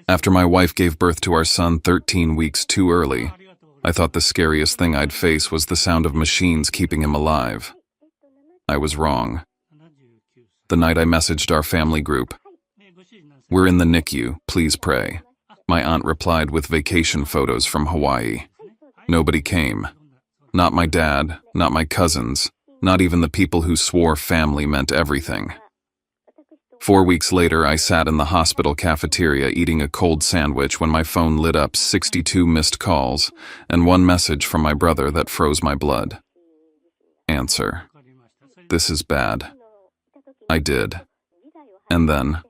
After my wife gave birth to our son 13 weeks too early, I thought the scariest thing I'd face was the sound of machines keeping him alive. I was wrong. The night I messaged our family group, "We're in the NICU, please pray," my aunt replied with vacation photos from Hawaii. Nobody came. Not my dad, not my cousins, not even the people who swore family meant everything. 4 weeks later, I sat in the hospital cafeteria eating a cold sandwich when my phone lit up 62 missed calls and one message from my brother that froze my blood. Answer: "This is bad." I did. And then,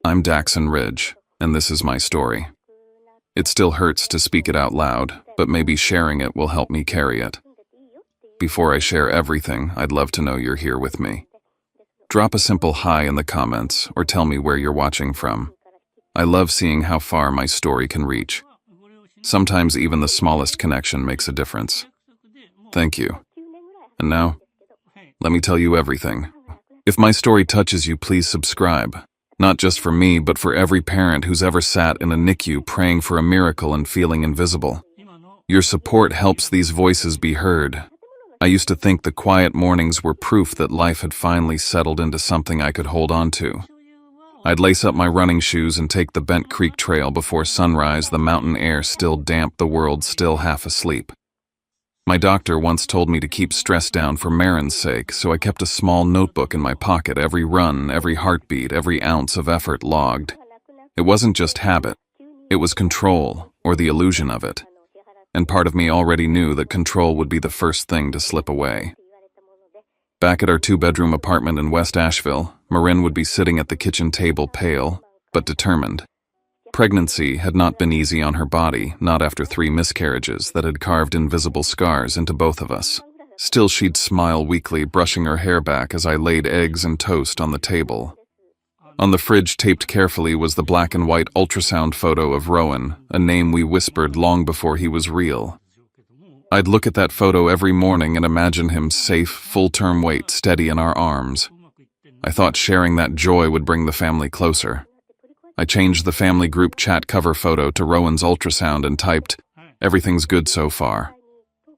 I'm Daxon Ridge, and this is my story. It still hurts to speak it out loud, but maybe sharing it will help me carry it. Before I share everything, I'd love to know you're here with me. Drop a simple hi in the comments or tell me where you're watching from. I love seeing how far my story can reach. Sometimes even the smallest connection makes a difference. Thank you. And now, let me tell you everything. If my story touches you, please subscribe. Not just for me, but for every parent who's ever sat in a NICU praying for a miracle and feeling invisible. Your support helps these voices be heard. I used to think the quiet mornings were proof that life had finally settled into something I could hold on to. I'd lace up my running shoes and take the Bent Creek Trail before sunrise, the mountain air still damp, the world still half asleep. My doctor once told me to keep stress down for Marin's sake, so I kept a small notebook in my pocket, every run, every heartbeat, every ounce of effort logged. It wasn't just habit, it was control, or the illusion of it. And part of me already knew that control would be the first thing to slip away. Back at our 2-bedroom apartment in West Asheville, Marin would be sitting at the kitchen table, pale, but determined. Pregnancy had not been easy on her body, not after 3 miscarriages that had carved invisible scars into both of us. Still, she'd smile weakly, brushing her hair back as I laid eggs and toast on the table. On the fridge, taped carefully, was the black and white ultrasound photo of Rowan, a name we whispered long before he was real. I'd look at that photo every morning and imagine him safe, full-term weight, steady in our arms. I thought sharing that joy would bring the family closer. I changed the family group chat cover photo to Rowan's ultrasound and typed, "Everything's good so far."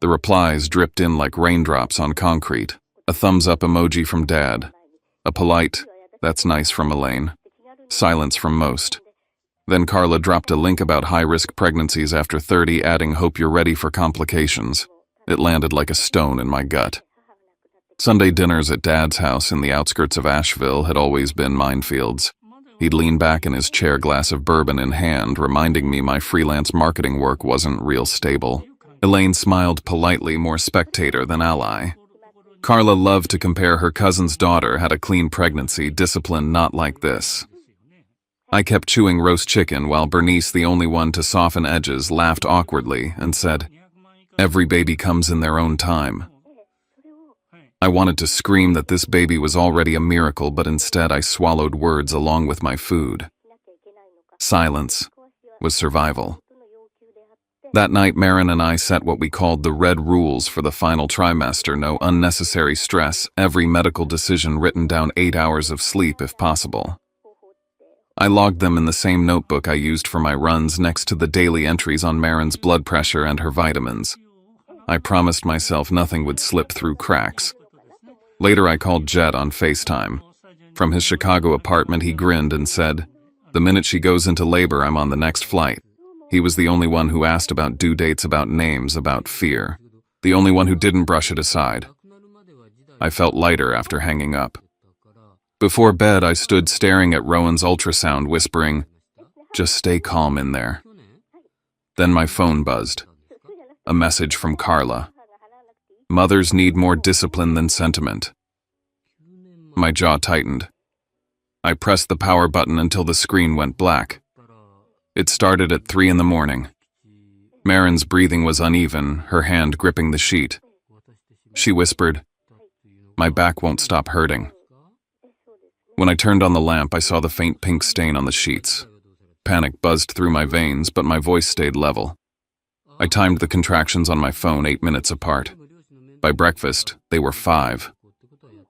The replies dripped in like raindrops on concrete. A thumbs-up emoji from Dad. A polite, "That's nice" from Elaine. Silence from most. Then Carla dropped a link about high-risk pregnancies after 30, adding, "Hope you're ready for complications." It landed like a stone in my gut. Sunday dinners at Dad's house in the outskirts of Asheville had always been minefields. He'd lean back in his chair, glass of bourbon in hand, reminding me my freelance marketing work wasn't real stable. Elaine smiled politely, more spectator than ally. Carla loved to compare her cousin's daughter had a clean pregnancy, discipline not like this. I kept chewing roast chicken while Bernice, the only one to soften edges, laughed awkwardly and said, "Every baby comes in their own time." I wanted to scream that this baby was already a miracle, but instead I swallowed words along with my food. Silence was survival. That night, Marin and I set what we called the red rules for the final trimester: no unnecessary stress, every medical decision written down, 8 hours of sleep if possible. I logged them in the same notebook I used for my runs, next to the daily entries on Marin's blood pressure and her vitamins. I promised myself nothing would slip through cracks. Later, I called Jet on FaceTime. From his Chicago apartment, he grinned and said, "The minute she goes into labor, I'm on the next flight." He was the only one who asked about due dates, about names, about fear. The only one who didn't brush it aside. I felt lighter after hanging up. Before bed, I stood staring at Rowan's ultrasound, whispering, "Just stay calm in there." Then my phone buzzed. A message from Carla. "Mothers need more discipline than sentiment." My jaw tightened. I pressed the power button until the screen went black. It started at 3 a.m. Marin's breathing was uneven, her hand gripping the sheet. She whispered, "My back won't stop hurting." When I turned on the lamp, I saw the faint pink stain on the sheets. Panic buzzed through my veins, but my voice stayed level. I timed the contractions on my phone, 8 minutes apart. By breakfast, they were 5.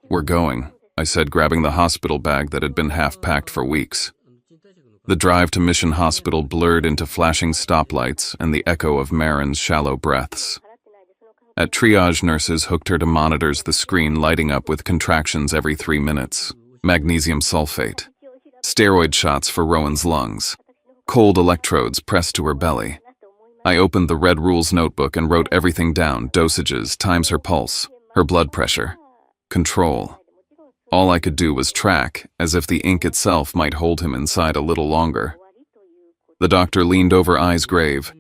"We're going," I said, grabbing the hospital bag that had been half-packed for weeks. The drive to Mission Hospital blurred into flashing stoplights and the echo of Marin's shallow breaths. At triage, nurses hooked her to monitors, the screen lighting up with contractions every 3 minutes, magnesium sulfate, steroid shots for Rowan's lungs, cold electrodes pressed to her belly. I opened the Red Rules notebook and wrote everything down: dosages, times her pulse, her blood pressure, control. All I could do was track, as if the ink itself might hold him inside a little longer. The doctor leaned over, eyes grave.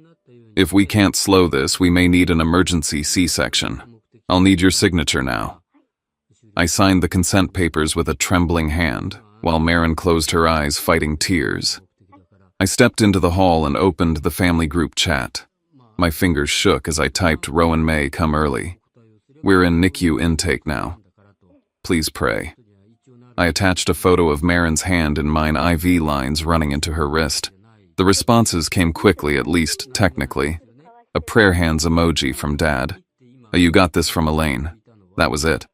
"If we can't slow this, we may need an emergency C-section. I'll need your signature now." I signed the consent papers with a trembling hand, while Marin closed her eyes, fighting tears. I stepped into the hall and opened the family group chat. My fingers shook as I typed, "Rowan may come early. We're in NICU intake now. Please pray." I attached a photo of Marin's hand and mine, IV lines running into her wrist. The responses came quickly, at least technically. A prayer hands emoji from Dad. A "you got this" from Elaine. That was it.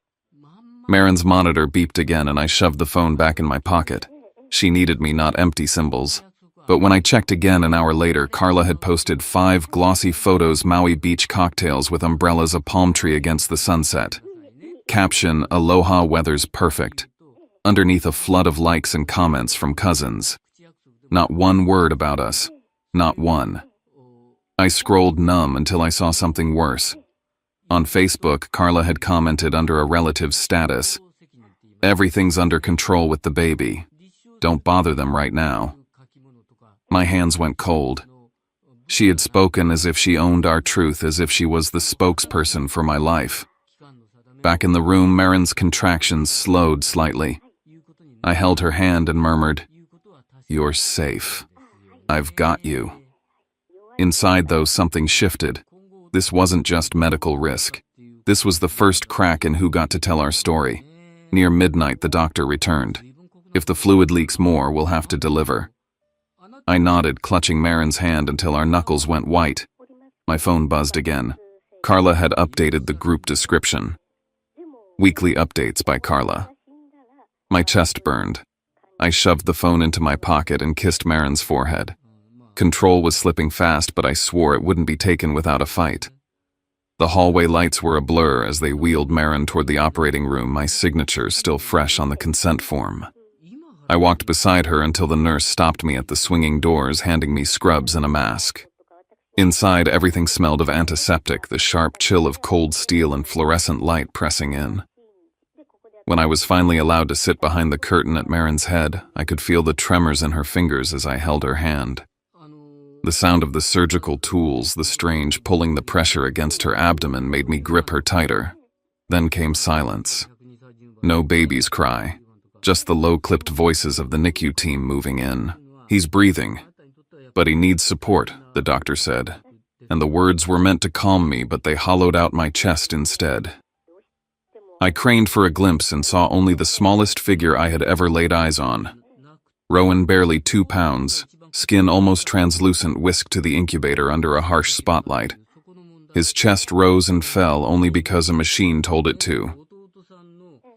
Marin's monitor beeped again and I shoved the phone back in my pocket. She needed me, not empty symbols. But when I checked again an hour later, Carla had posted 5 glossy photos, Maui beach cocktails with umbrellas, a palm tree against the sunset. Caption: "Aloha, weather's perfect." Underneath, a flood of likes and comments from cousins. Not one word about us. Not one. I scrolled numb until I saw something worse. On Facebook, Carla had commented under a relative's status, "Everything's under control with the baby. Don't bother them right now." My hands went cold. She had spoken as if she owned our truth, as if she was the spokesperson for my life. Back in the room, Marin's contractions slowed slightly. I held her hand and murmured, "You're safe. I've got you." Inside, though, something shifted. This wasn't just medical risk. This was the first crack in who got to tell our story. Near midnight, the doctor returned. "If the fluid leaks more, we'll have to deliver." I nodded, clutching Marin's hand until our knuckles went white. My phone buzzed again. Carla had updated the group description. "Weekly updates by Carla." My chest burned. I shoved the phone into my pocket and kissed Marin's forehead. Control was slipping fast, but I swore it wouldn't be taken without a fight. The hallway lights were a blur as they wheeled Marin toward the operating room, my signature still fresh on the consent form. I walked beside her until the nurse stopped me at the swinging doors, handing me scrubs and a mask. Inside, everything smelled of antiseptic, the sharp chill of cold steel and fluorescent light pressing in. When I was finally allowed to sit behind the curtain at Marin's head, I could feel the tremors in her fingers as I held her hand. The sound of the surgical tools, the strange pulling the pressure against her abdomen, made me grip her tighter. Then came silence. No baby's cry, just the low-clipped voices of the NICU team moving in. "He's breathing, but he needs support," the doctor said. And the words were meant to calm me, but they hollowed out my chest instead. I craned for a glimpse and saw only the smallest figure I had ever laid eyes on. Rowan, barely 2 pounds, skin almost translucent, whisked to the incubator under a harsh spotlight. His chest rose and fell only because a machine told it to.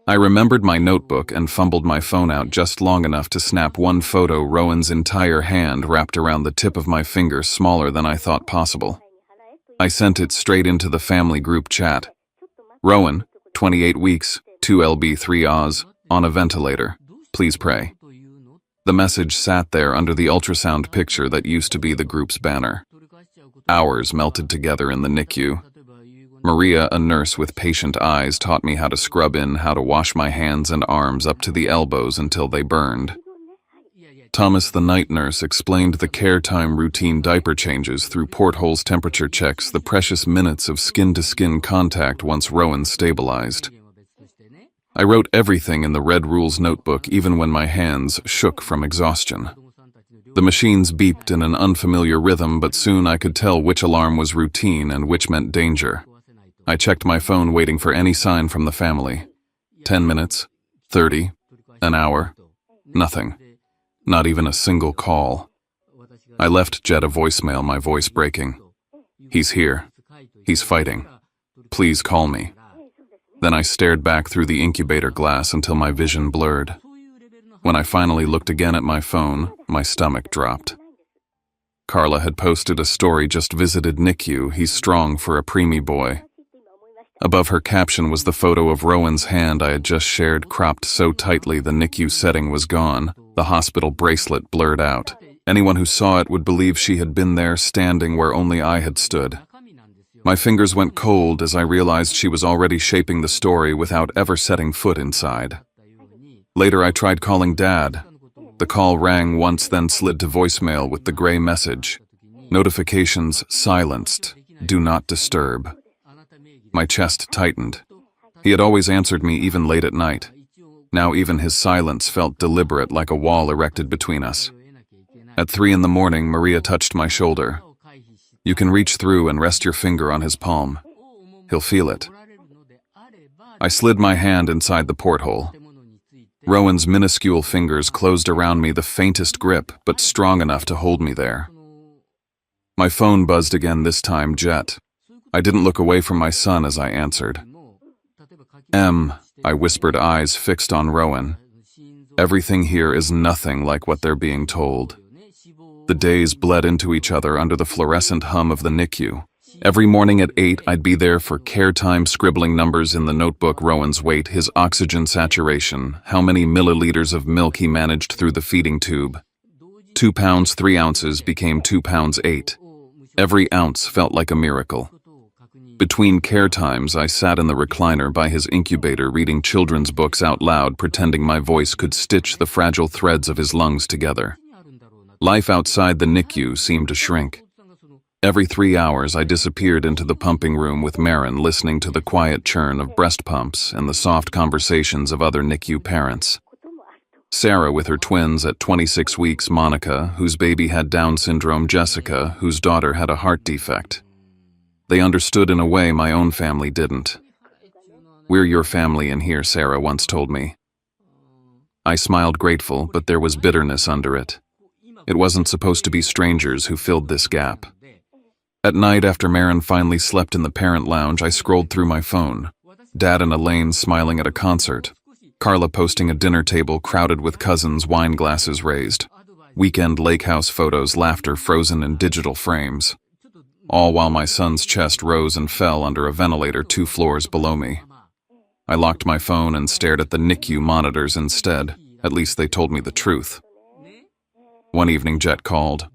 I remembered my notebook and fumbled my phone out just long enough to snap one photo, Rowan's entire hand wrapped around the tip of my finger, smaller than I thought possible. I sent it straight into the family group chat. "Rowan, 28 weeks, 2 lb, 3 Oz, on a ventilator. Please pray." The message sat there under the ultrasound picture that used to be the group's banner. Hours melted together in the NICU. Maria, a nurse with patient eyes, taught me how to scrub in, how to wash my hands and arms up to the elbows until they burned. Thomas, the night nurse, explained the care time routine, diaper changes through portholes, temperature checks, the precious minutes of skin-to-skin contact once Rowan stabilized. I wrote everything in the Red Rules notebook, even when my hands shook from exhaustion. The machines beeped in an unfamiliar rhythm, but soon I could tell which alarm was routine and which meant danger. I checked my phone, waiting for any sign from the family. 10 minutes, 30, an hour, nothing. Not even a single call. I left Jed a voicemail, my voice breaking. "He's here. He's fighting. Please call me." Then I stared back through the incubator glass until my vision blurred. When I finally looked again at my phone, my stomach dropped. Carla had posted a story, "Just visited NICU, he's strong for a preemie boy." Above her caption was the photo of Rowan's hand I had just shared, cropped so tightly the NICU setting was gone, the hospital bracelet blurred out. Anyone who saw it would believe she had been there, standing where only I had stood. My fingers went cold as I realized she was already shaping the story without ever setting foot inside. Later I tried calling Dad. The call rang once, then slid to voicemail with the gray message. Notifications silenced. Do not disturb. My chest tightened. He had always answered me even late at night. Now even his silence felt deliberate, like a wall erected between us. At 3 in the morning, Maria touched my shoulder. "You can reach through and rest your finger on his palm. He'll feel it." I slid my hand inside the porthole. Rowan's minuscule fingers closed around me, the faintest grip, but strong enough to hold me there. My phone buzzed again, this time Jet. I didn't look away from my son as I answered. I whispered, eyes fixed on Rowan. Everything here is nothing like what they're being told. The days bled into each other under the fluorescent hum of the NICU. Every morning at 8, I'd be there for care time, scribbling numbers in the notebook: Rowan's weight, his oxygen saturation, how many milliliters of milk he managed through the feeding tube. 2 pounds 3 ounces became 2 pounds 8. Every ounce felt like a miracle. Between care times, I sat in the recliner by his incubator reading children's books out loud, pretending my voice could stitch the fragile threads of his lungs together. Life outside the NICU seemed to shrink. Every 3 hours, I disappeared into the pumping room with Marin, listening to the quiet churn of breast pumps and the soft conversations of other NICU parents. Sarah with her twins at 26 weeks, Monica, whose baby had Down syndrome, Jessica, whose daughter had a heart defect. They understood in a way my own family didn't. "We're your family in here," Sarah once told me. I smiled, grateful, but there was bitterness under it. It wasn't supposed to be strangers who filled this gap. At night, after Marin finally slept in the parent lounge, I scrolled through my phone. Dad and Elaine smiling at a concert. Carla posting a dinner table crowded with cousins, wine glasses raised. Weekend lake house photos, laughter frozen in digital frames. All while my son's chest rose and fell under a ventilator 2 floors below me. I locked my phone and stared at the NICU monitors instead. At least they told me the truth. One evening, Jet called.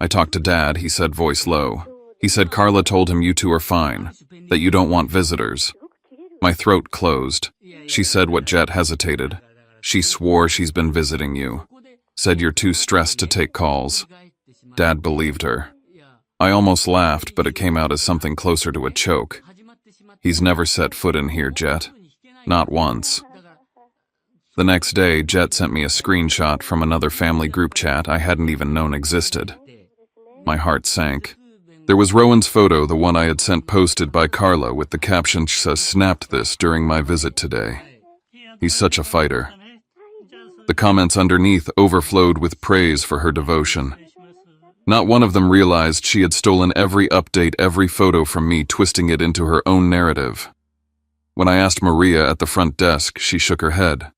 I talked to Dad, he said, voice low. He said Carla told him you two are fine, that you don't want visitors. My throat closed. She said what Jet hesitated. She swore she's been visiting you. Said you're too stressed to take calls. Dad believed her. I almost laughed, but it came out as something closer to a choke. He's never set foot in here, Jet. Not once. The next day, Jet sent me a screenshot from another family group chat I hadn't even known existed. My heart sank. There was Rowan's photo, the one I had sent, posted by Carla, with the caption, "Snapped this during my visit today. He's such a fighter." The comments underneath overflowed with praise for her devotion. Not one of them realized she had stolen every update, every photo from me, twisting it into her own narrative. When I asked Maria at the front desk, she shook her head.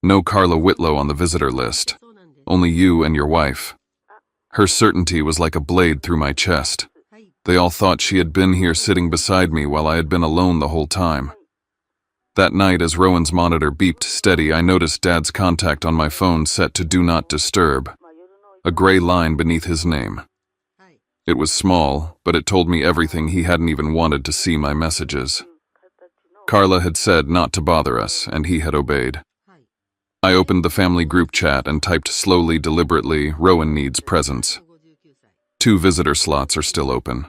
No Carla Whitlow on the visitor list. Only you and your wife. Her certainty was like a blade through my chest. They all thought she had been here sitting beside me while I had been alone the whole time. That night, as Rowan's monitor beeped steady, I noticed Dad's contact on my phone set to Do Not Disturb. A gray line beneath his name. It was small, but it told me everything he hadn't even wanted to see: my messages. Carla had said not to bother us, and he had obeyed. I opened the family group chat and typed slowly, deliberately, "Rowan needs presence. 2 visitor slots are still open.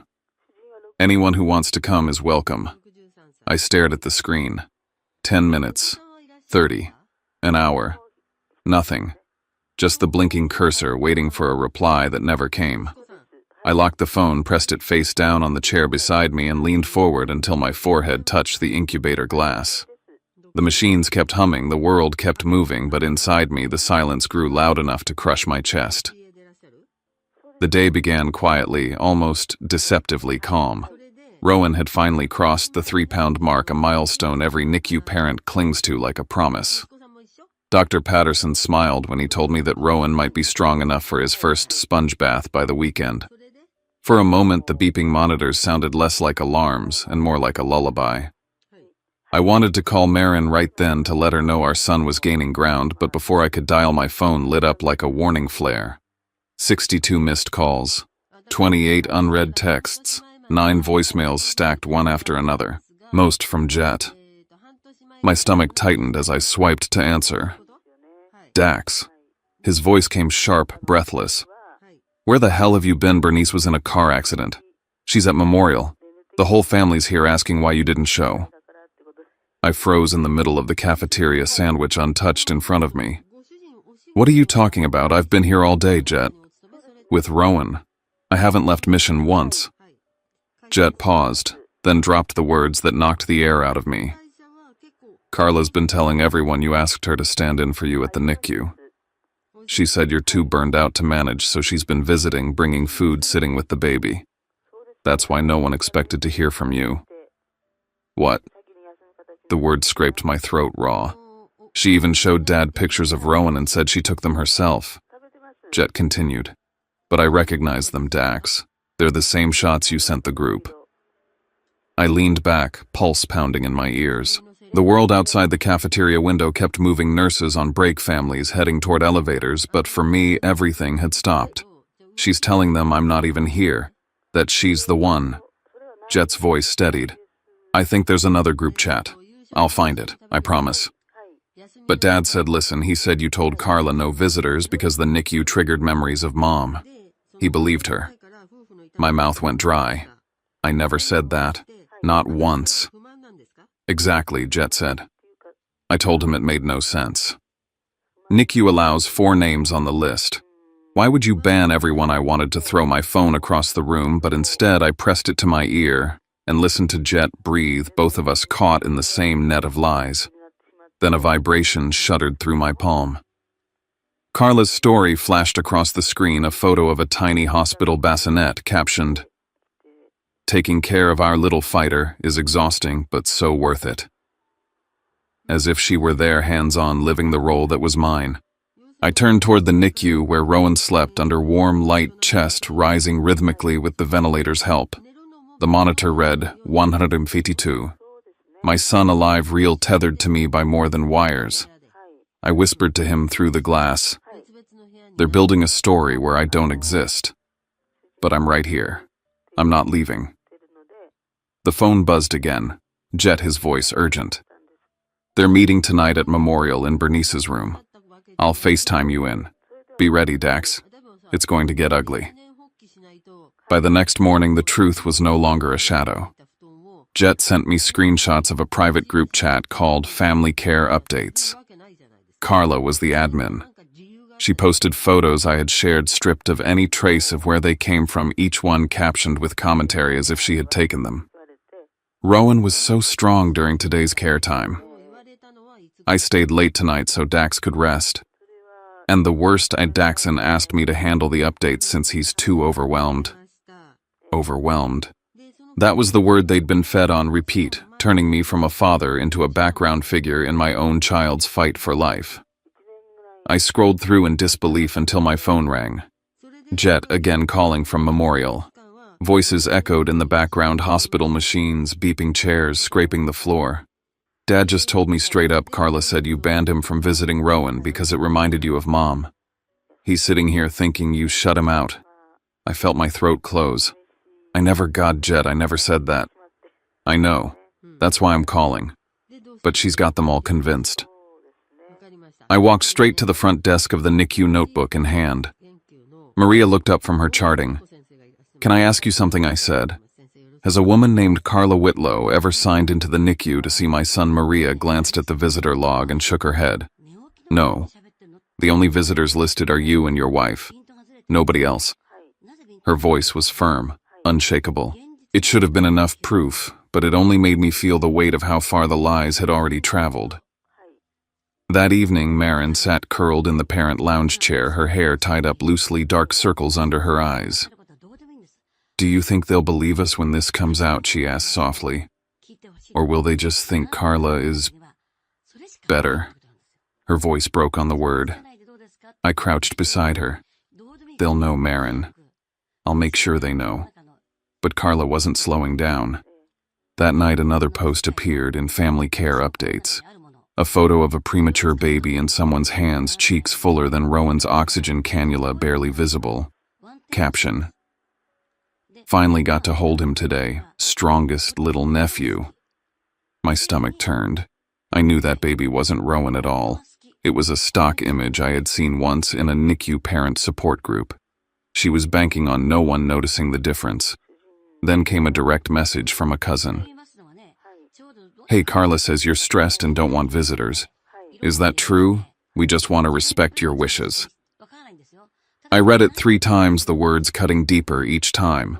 Anyone who wants to come is welcome." I stared at the screen. 10 minutes. 30. An hour. Nothing. Just the blinking cursor waiting for a reply that never came. I locked the phone, pressed it face down on the chair beside me, and leaned forward until my forehead touched the incubator glass. The machines kept humming, the world kept moving, but inside me the silence grew loud enough to crush my chest. The day began quietly, almost deceptively calm. Rowan had finally crossed the 3-pound mark, a milestone every NICU parent clings to like a promise. Dr. Patterson smiled when he told me that Rowan might be strong enough for his first sponge bath by the weekend. For a moment, the beeping monitors sounded less like alarms and more like a lullaby. I wanted to call Marin right then to let her know our son was gaining ground, but before I could dial, my phone lit up like a warning flare. 62 missed calls, 28 unread texts, 9 voicemails stacked one after another, most from Jet. My stomach tightened as I swiped to answer. Dax. His voice came sharp, breathless. Where the hell have you been? Bernice was in a car accident. She's at Memorial. The whole family's here asking why you didn't show. I froze in the middle of the cafeteria, sandwich untouched in front of me. What are you talking about? I've been here all day, Jet. With Rowan. I haven't left mission once. Jet paused, then dropped the words that knocked the air out of me. Carla's been telling everyone you asked her to stand in for you at the NICU. She said you're too burned out to manage, so she's been visiting, bringing food, sitting with the baby. That's why no one expected to hear from you. What? The word scraped my throat raw. She even showed Dad pictures of Rowan and said she took them herself. Jet continued. But I recognize them, Dax. They're the same shots you sent the group. I leaned back, pulse pounding in my ears. The world outside the cafeteria window kept moving, nurses on break, families heading toward elevators, but for me, everything had stopped. She's telling them I'm not even here, that she's the one. Jet's voice steadied. I think there's another group chat. I'll find it, I promise. But Dad said, listen, he said you told Carla no visitors because the NICU triggered memories of Mom. He believed her. My mouth went dry. I never said that. Not once. Exactly, Jet said. I told him it made no sense. NICU allows 4 names on the list. Why would you ban everyone? I wanted to throw my phone across the room, but instead I pressed it to my ear and listened to Jet breathe, both of us caught in the same net of lies. Then a vibration shuddered through my palm. Carla's story flashed across the screen, a photo of a tiny hospital bassinet captioned, "Taking care of our little fighter is exhausting, but so worth it." As if she were there, hands-on, living the role that was mine. I turned toward the NICU where Rowan slept under warm, light chest rising rhythmically with the ventilator's help. The monitor read 152. My son alive, real, tethered to me by more than wires. I whispered to him through the glass. They're building a story where I don't exist. But I'm right here. I'm not leaving. The phone buzzed again. Jet, his voice urgent. They're meeting tonight at Memorial in Bernice's room. I'll FaceTime you in. Be ready, Dax. It's going to get ugly. By the next morning, the truth was no longer a shadow. Jet sent me screenshots of a private group chat called Family Care Updates. Carla was the admin. She posted photos I had shared stripped of any trace of where they came from, each one captioned with commentary as if she had taken them. Rowan was so strong during today's care time. I stayed late tonight so Dax could rest. And the worst, Daxon asked me to handle the updates since he's too overwhelmed. Overwhelmed. That was the word they'd been fed on repeat, turning me from a father into a background figure in my own child's fight for life. I scrolled through in disbelief until my phone rang. Jet again calling from Memorial. Voices echoed in the background, hospital machines, beeping chairs, scraping the floor. Dad just told me straight up, Carla said you banned him from visiting Rowan because it reminded you of Mom. He's sitting here thinking you shut him out. I felt my throat close. I never got Jet, I never said that. I know. That's why I'm calling. But she's got them all convinced. I walked straight to the front desk of the NICU, notebook in hand. Maria looked up from her charting. Can I ask you something? I said. Has a woman named Carla Whitlow ever signed into the NICU to see my son? Maria glanced at the visitor log and shook her head. No. The only visitors listed are you and your wife. Nobody else. Her voice was firm, unshakable. It should have been enough proof, but it only made me feel the weight of how far the lies had already traveled. That evening, Marin sat curled in the parent lounge chair, her hair tied up loosely, dark circles under her eyes. Do you think they'll believe us when this comes out, she asked softly. Or will they just think Carla is better? Her voice broke on the word. I crouched beside her. They'll know, Marin. I'll make sure they know. But Carla wasn't slowing down. That night another post appeared in Family Care Updates. A photo of a premature baby in someone's hands, cheeks fuller than Rowan's oxygen cannula barely visible. Caption: Finally got to hold him today, strongest little nephew. My stomach turned. I knew that baby wasn't Rowan at all. It was a stock image I had seen once in a NICU parent support group. She was banking on no one noticing the difference. Then came a direct message from a cousin. Hey, Carla says you're stressed and don't want visitors. Is that true? We just want to respect your wishes. I read it 3 times, the words cutting deeper each time.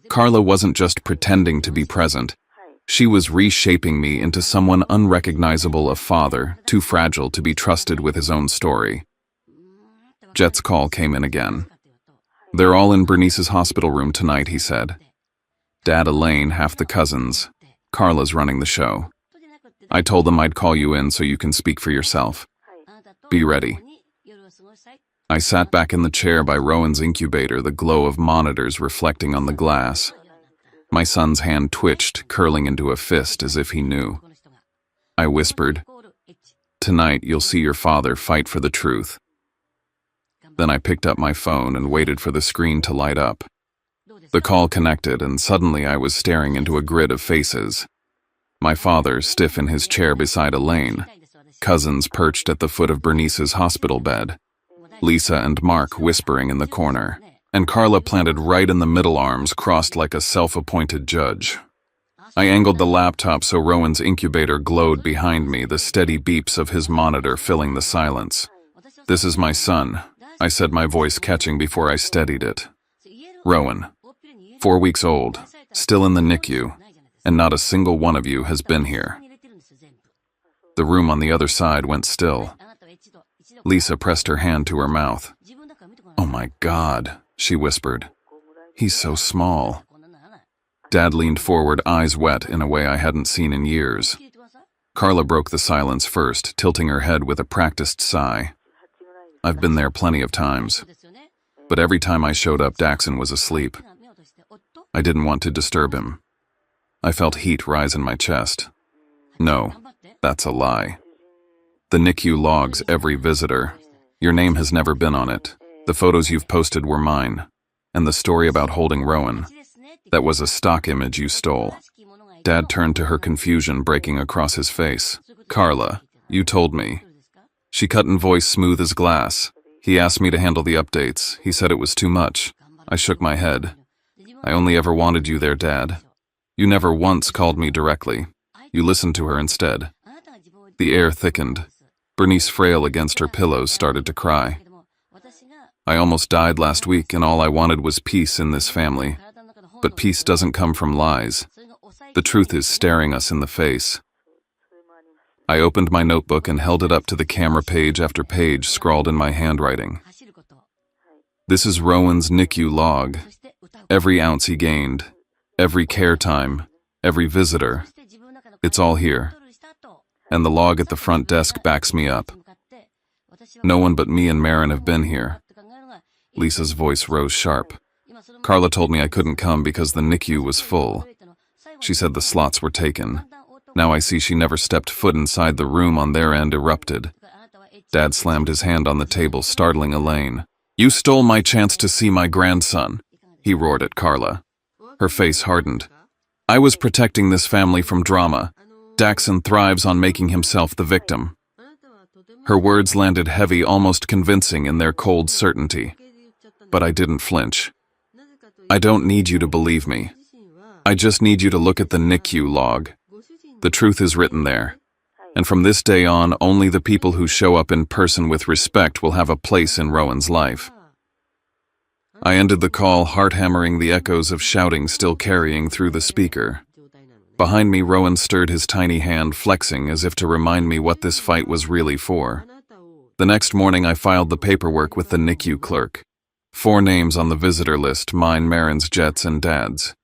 Carla wasn't just pretending to be present. She was reshaping me into someone unrecognizable, a father, too fragile to be trusted with his own story. Jet's call came in again. They're all in Bernice's hospital room tonight, he said. Dad, Elaine, half the cousins. Carla's running the show. I told them I'd call you in so you can speak for yourself. Be ready. I sat back in the chair by Rowan's incubator, the glow of monitors reflecting on the glass. My son's hand twitched, curling into a fist as if he knew. I whispered, Tonight you'll see your father fight for the truth. Then I picked up my phone and waited for the screen to light up. The call connected, and suddenly I was staring into a grid of faces. My father, stiff in his chair beside Elaine. Cousins perched at the foot of Bernice's hospital bed. Lisa and Mark whispering in the corner. And Carla planted right in the middle, arms crossed like a self-appointed judge. I angled the laptop so Rowan's incubator glowed behind me, the steady beeps of his monitor filling the silence. This is my son, I said, my voice catching before I steadied it. Rowan, 4 weeks old, still in the NICU, and not a single one of you has been here. The room on the other side went still. Lisa pressed her hand to her mouth. Oh my God, she whispered. He's so small. Dad leaned forward, eyes wet in a way I hadn't seen in years. Carla broke the silence first, tilting her head with a practiced sigh. I've been there plenty of times. But every time I showed up, Daxon was asleep. I didn't want to disturb him. I felt heat rise in my chest. No, that's a lie. The NICU logs every visitor. Your name has never been on it. The photos you've posted were mine. And the story about holding Rowan, that was a stock image you stole. Dad turned to her, confusion breaking across his face. Carla, you told me. She cut in voice smooth as glass. He asked me to handle the updates. He said it was too much. I shook my head. I only ever wanted you there, Dad. You never once called me directly. You listened to her instead. The air thickened. Bernice, frail against her pillows, started to cry. I almost died last week, and all I wanted was peace in this family. But peace doesn't come from lies. The truth is staring us in the face. I opened my notebook and held it up to the camera, page after page scrawled in my handwriting. This is Rowan's NICU log. Every ounce he gained, every care time, every visitor. It's all here. And the log at the front desk backs me up. No one but me and Marin have been here. Lisa's voice rose sharp. Carla told me I couldn't come because the NICU was full. She said the slots were taken. Now I see she never stepped foot inside the room on their end, erupted. Dad slammed his hand on the table, startling Elaine. You stole my chance to see my grandson, he roared at Carla. Her face hardened. I was protecting this family from drama. Daxon thrives on making himself the victim. Her words landed heavy, almost convincing in their cold certainty. But I didn't flinch. I don't need you to believe me. I just need you to look at the NICU log. The truth is written there. And from this day on, only the people who show up in person with respect will have a place in Rowan's life. I ended the call, heart hammering, the echoes of shouting still carrying through the speaker. Behind me, Rowan stirred his tiny hand, flexing as if to remind me what this fight was really for. The next morning, I filed the paperwork with the NICU clerk. 4 names on the visitor list, mine, Marin's, Jet's, and Dad's.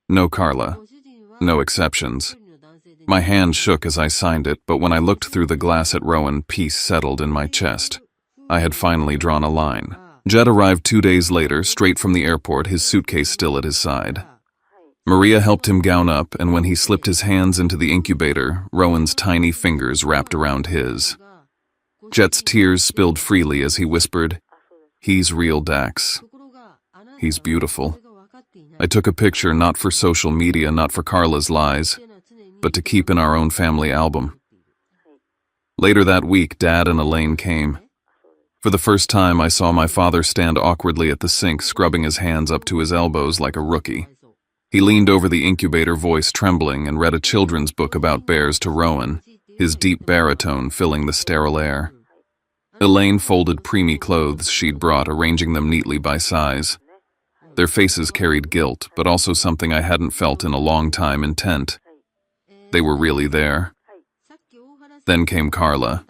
No Carla. No exceptions. My hand shook as I signed it, but when I looked through the glass at Rowan, peace settled in my chest. I had finally drawn a line. Jet arrived 2 days later, straight from the airport, his suitcase still at his side. Maria helped him gown up, and when he slipped his hands into the incubator, Rowan's tiny fingers wrapped around his. Jet's tears spilled freely as he whispered, "He's real, Dax. He's beautiful." I took a picture, not for social media, not for Carla's lies, but to keep in our own family album. Later that week, Dad and Elaine came. For the first time, I saw my father stand awkwardly at the sink, scrubbing his hands up to his elbows like a rookie. He leaned over the incubator, voice trembling, and read a children's book about bears to Rowan, his deep baritone filling the sterile air. Elaine folded preemie clothes she'd brought, arranging them neatly by size. Their faces carried guilt, but also something I hadn't felt in a long time, intent. They were really there. Then came Carla.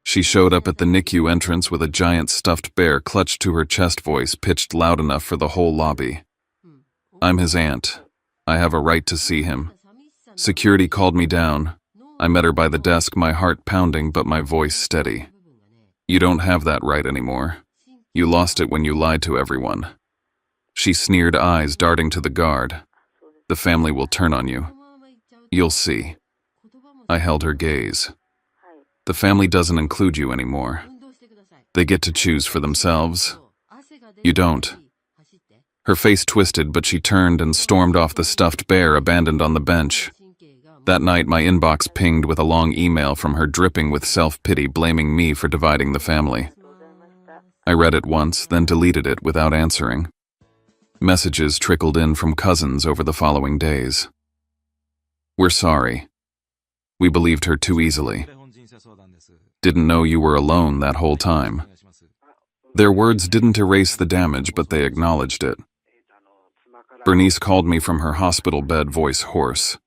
She showed up at the NICU entrance with a giant stuffed bear clutched to her chest, voice pitched loud enough for the whole lobby. "I'm his aunt. I have a right to see him." Security called me down. I met her by the desk, my heart pounding but my voice steady. "You don't have that right anymore. You lost it when you lied to everyone." She sneered, eyes darting to the guard. "The family will turn on you. You'll see." I held her gaze. "The family doesn't include you anymore. They get to choose for themselves. You don't." Her face twisted, but she turned and stormed off, the stuffed bear abandoned on the bench. That night, my inbox pinged with a long email from her, dripping with self-pity, blaming me for dividing the family. I read it once, then deleted it without answering. Messages trickled in from cousins over the following days. "We're sorry. We believed her too easily. Didn't know you were alone that whole time." Their words didn't erase the damage, but they acknowledged it. Bernice called me from her hospital bed, voice hoarse.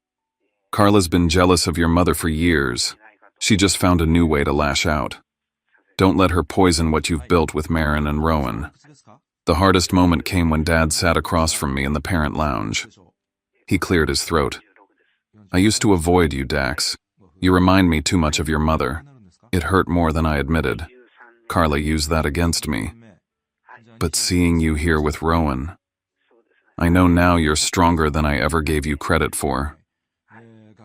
"Carla's been jealous of your mother for years. She just found a new way to lash out. Don't let her poison what you've built with Marin and Rowan." The hardest moment came when Dad sat across from me in the parent lounge. He cleared his throat. "I used to avoid you, Dax. You remind me too much of your mother." It hurt more than I admitted. Carla used that against me. "But seeing you here with Rowan, I know now you're stronger than I ever gave you credit for."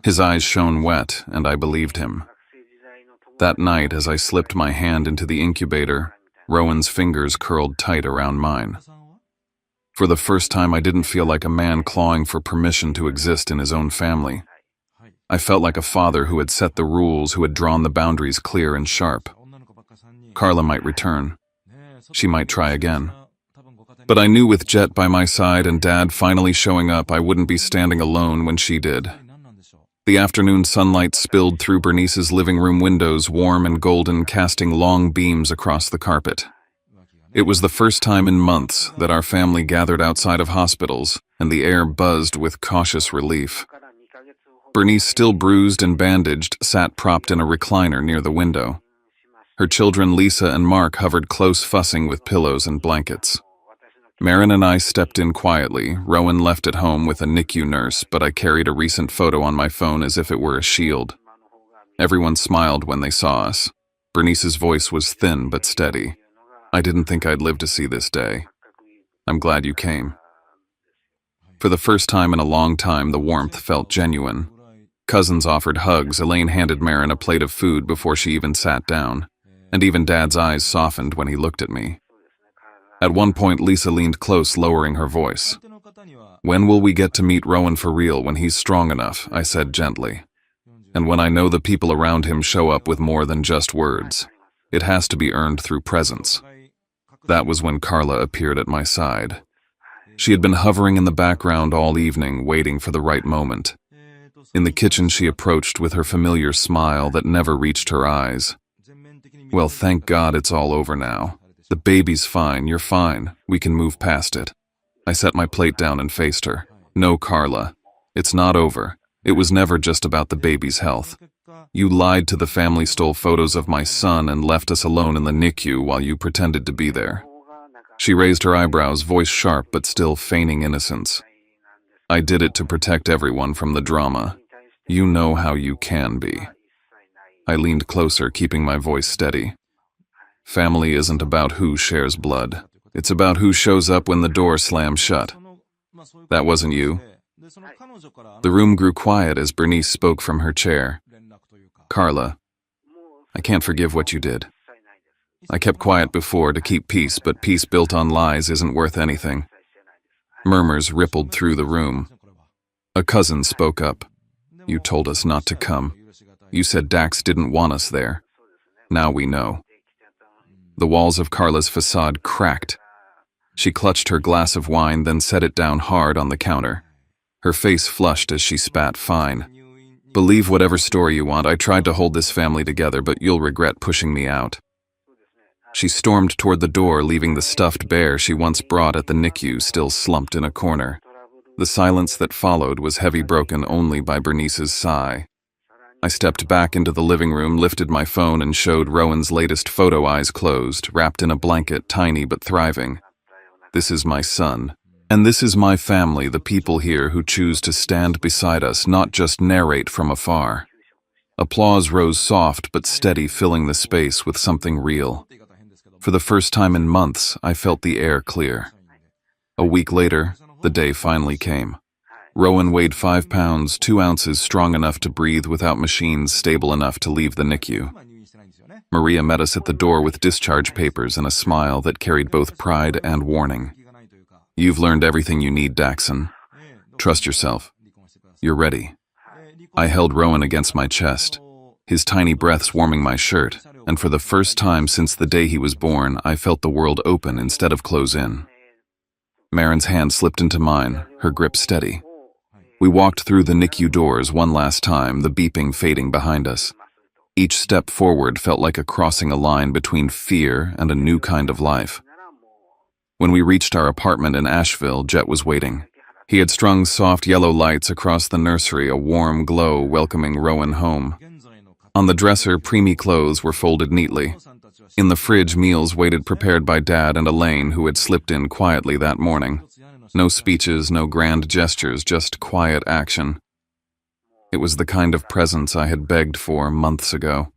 His eyes shone wet, and I believed him. That night, as I slipped my hand into the incubator, Rowan's fingers curled tight around mine. For the first time, I didn't feel like a man clawing for permission to exist in his own family. I felt like a father who had set the rules, who had drawn the boundaries clear and sharp. Carla might return. She might try again. But I knew with Jet by my side and Dad finally showing up, I wouldn't be standing alone when she did. The afternoon sunlight spilled through Bernice's living room windows, warm and golden, casting long beams across the carpet. It was the first time in months that our family gathered outside of hospitals, and the air buzzed with cautious relief. Bernice, still bruised and bandaged, sat propped in a recliner near the window. Her children, Lisa and Mark, hovered close, fussing with pillows and blankets. Marin and I stepped in quietly. Rowan left at home with a NICU nurse, but I carried a recent photo on my phone as if it were a shield. Everyone smiled when they saw us. Bernice's voice was thin but steady. "I didn't think I'd live to see this day. I'm glad you came." For the first time in a long time, the warmth felt genuine. Cousins offered hugs. Elaine handed Marin a plate of food before she even sat down, and even Dad's eyes softened when he looked at me. At one point, Lisa leaned close, lowering her voice. "When will we get to meet Rowan for real, when he's strong enough?" I said gently. "And when I know the people around him show up with more than just words. It has to be earned through presence." That was when Carla appeared at my side. She had been hovering in the background all evening, waiting for the right moment. In the kitchen, she approached with her familiar smile that never reached her eyes. "Well, thank God it's all over now. The baby's fine, you're fine. We can move past it." I set my plate down and faced her. "No, Carla. It's not over. It was never just about the baby's health. You lied to the family, stole photos of my son, and left us alone in the NICU while you pretended to be there. She raised her eyebrows, voice sharp but still feigning innocence. I did it to protect everyone from the drama. You know how you can be. I leaned closer, keeping my voice steady. Family isn't about who shares blood. It's about who shows up when the door slams shut. That wasn't you. The room grew quiet as Bernice spoke from her chair. Carla, I can't forgive what you did. I kept quiet before to keep peace, but peace built on lies isn't worth anything. Murmurs rippled through the room. A cousin spoke up. You told us not to come. You said Dax didn't want us there. Now we know. The walls of Carla's facade cracked. She clutched her glass of wine, then set it down hard on the counter. Her face flushed as she spat. Fine. Believe whatever story you want. I tried to hold this family together, but you'll regret pushing me out. She stormed toward the door, leaving the stuffed bear she once brought at the NICU still slumped in a corner. The silence that followed was heavy, broken only by Bernice's sigh. I stepped back into the living room, lifted my phone, and showed Rowan's latest photo, eyes closed, wrapped in a blanket, tiny but thriving. This is my son. And this is my family, the people here who choose to stand beside us, not just narrate from afar. Applause rose soft but steady, filling the space with something real. For the first time in months, I felt the air clear. A week later, the day finally came. Rowan weighed 5 pounds, 2 ounces, strong enough to breathe without machines, stable enough to leave the NICU. Maria met us at the door with discharge papers and a smile that carried both pride and warning. You've learned everything you need, Daxon. Trust yourself. You're ready. I held Rowan against my chest, his tiny breaths warming my shirt, and for the first time since the day he was born, I felt the world open instead of close in. Marin's hand slipped into mine, her grip steady. We walked through the NICU doors one last time, the beeping fading behind us. Each step forward felt like a crossing a line between fear and a new kind of life. When we reached our apartment in Asheville, Jet was waiting. He had strung soft yellow lights across the nursery, a warm glow welcoming Rowan home. On the dresser, preemie clothes were folded neatly. In the fridge, meals waited, prepared by Dad and Elaine, who had slipped in quietly that morning. No speeches, no grand gestures, just quiet action. It was the kind of presence I had begged for months ago.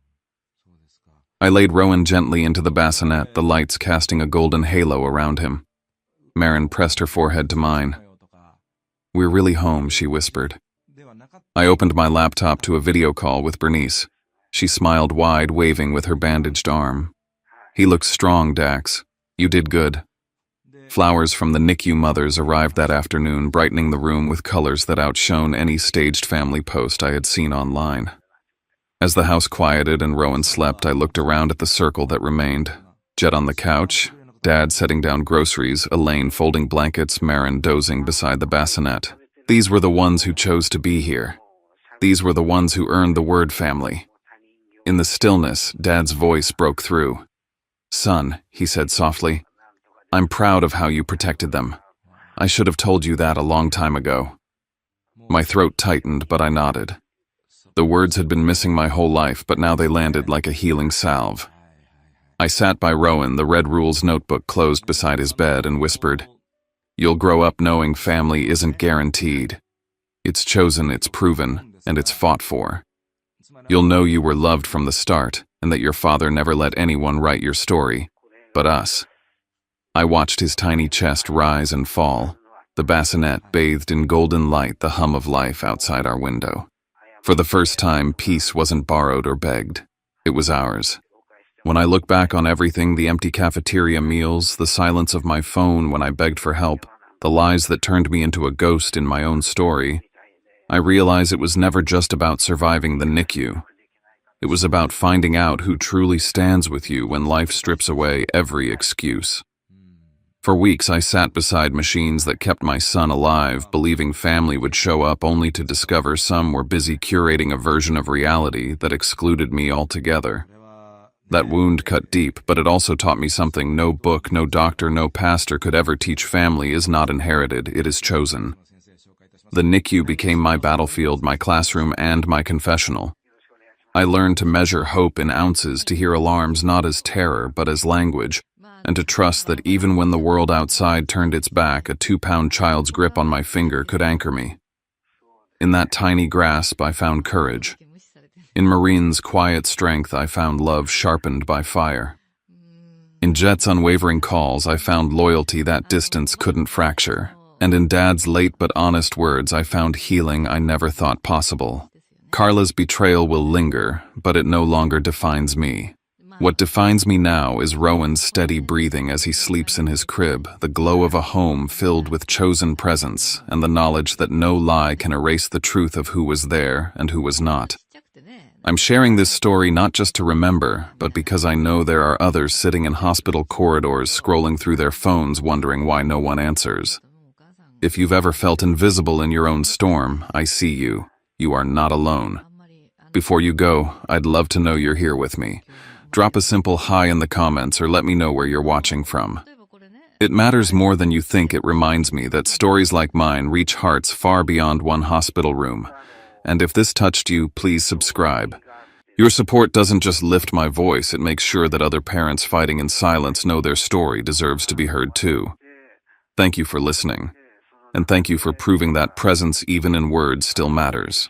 I laid Rowan gently into the bassinet, the lights casting a golden halo around him. Marin pressed her forehead to mine. We're really home, she whispered. I opened my laptop to a video call with Bernice. She smiled wide, waving with her bandaged arm. He looks strong, Dax. You did good. Flowers from the NICU mothers arrived that afternoon, brightening the room with colors that outshone any staged family post I had seen online. As the house quieted and Rowan slept, I looked around at the circle that remained. Jet on the couch, Dad setting down groceries, Elaine folding blankets, Marin dozing beside the bassinet. These were the ones who chose to be here. These were the ones who earned the word family. In the stillness, Dad's voice broke through. Son, he said softly, I'm proud of how you protected them. I should have told you that a long time ago. My throat tightened, but I nodded. The words had been missing my whole life, but now they landed like a healing salve. I sat by Rowan, the Red Rules notebook closed beside his bed, and whispered, You'll grow up knowing family isn't guaranteed. It's chosen, it's proven, and it's fought for. You'll know you were loved from the start, and that your father never let anyone write your story, but us. I watched his tiny chest rise and fall, the bassinet bathed in golden light, the hum of life outside our window. For the first time, peace wasn't borrowed or begged. It was ours. When I look back on everything, the empty cafeteria meals, the silence of my phone when I begged for help, the lies that turned me into a ghost in my own story, I realize it was never just about surviving the NICU. It was about finding out who truly stands with you when life strips away every excuse. For weeks, I sat beside machines that kept my son alive, believing family would show up only to discover some were busy curating a version of reality that excluded me altogether. That wound cut deep, but it also taught me something no book, no doctor, no pastor could ever teach. Family is not inherited, it is chosen. The NICU became my battlefield, my classroom, and my confessional. I learned to measure hope in ounces, to hear alarms not as terror, but as language. and to trust that even when the world outside turned its back, a 2-pound child's grip on my finger could anchor me. In that tiny grasp, I found courage. In Marine's quiet strength, I found love sharpened by fire. In Jet's unwavering calls, I found loyalty that distance couldn't fracture. And in Dad's late but honest words, I found healing I never thought possible. Carla's betrayal will linger, but it no longer defines me. What defines me now is Rowan's steady breathing as he sleeps in his crib, the glow of a home filled with chosen presence, and the knowledge that no lie can erase the truth of who was there and who was not. I'm sharing this story not just to remember, but because I know there are others sitting in hospital corridors scrolling through their phones wondering why no one answers. If you've ever felt invisible in your own storm, I see you. You are not alone. Before you go, I'd love to know you're here with me. Drop a simple hi in the comments or let me know where you're watching from. It matters more than you think. It reminds me that stories like mine reach hearts far beyond one hospital room. And if this touched you, please subscribe. Your support doesn't just lift my voice, it makes sure that other parents fighting in silence know their story deserves to be heard too. Thank you for listening. And thank you for proving that presence even in words still matters.